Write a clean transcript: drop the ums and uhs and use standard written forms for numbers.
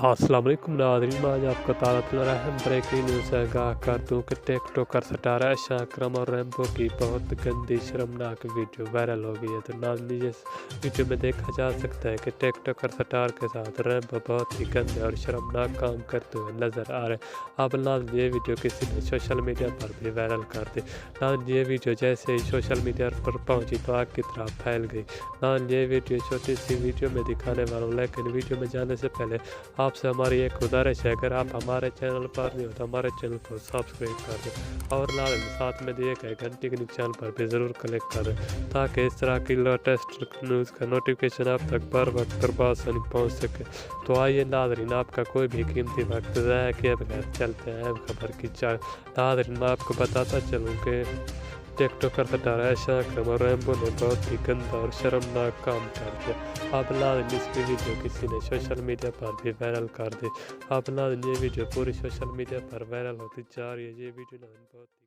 السلام علیکم ناظرین، میں آج آپ کو تعارف اہم بریکنگ نیوز سے آگاہ کر دوں کہ ٹک ٹاکر ستارہ عائشہ اکرم اور ریمبو کی بہت گندی شرمناک ویڈیو وائرل ہو گئی ہے۔ تو ناظرین، اس ویڈیو میں دیکھا جا سکتا ہے کہ ٹک ٹاکر ستار کے ساتھ ریمبو بہت ہی گندے اور شرمناک کام کرتے ہوئے نظر آ رہے ہیں۔ اب ناظرین، یہ ویڈیو کسی نے سوشل میڈیا پر بھی وائرل کر دی۔ ناظرین، یہ ویڈیو جیسے ہی سوشل میڈیا پر پہنچی تو آگ کی طرح پھیل گئی۔ ناظرین، یہ ویڈیو چھوٹی سی ویڈیو میں دکھانے والا ہوں، لیکن ویڈیو میں جانے سے پہلے آپ سے ہماری ایک گزارش ہے، اگر آپ ہمارے چینل پر نہیں ہو تو ہمارے چینل کو سبسکرائب کر دیں اور ناظرین ساتھ میں دیے گئے گھنٹی کے نشان پر بھی ضرور کلک کر دیں تاکہ اس طرح کی لیٹسٹ نیوز کا نوٹیفیکیشن آپ تک بر وقت اور بآسانی پہنچ سکے۔ تو آئیے ناظرین، آپ کا کوئی بھی قیمتی وقت ضائع کیے بغیر چلتے ہیں اہم خبر کی جانب۔ ناظرین، میں آپ کو بتاتا چلوں کہ ٹک ٹاکر ستارہ عائشہ اکرم اور ریمبو نے بہت ہی گندا اور شرمناک کام کر دیا۔ اب ناظرین، اس کی ویڈیو کسی نے سوشل میڈیا پر بھی وائرل کر دی۔ اب ناظرین، یہ ویڈیو پوری سوشل میڈیا پر وائرل ہوتی جا رہی ہے۔ یہ ویڈیو ناظرین بہت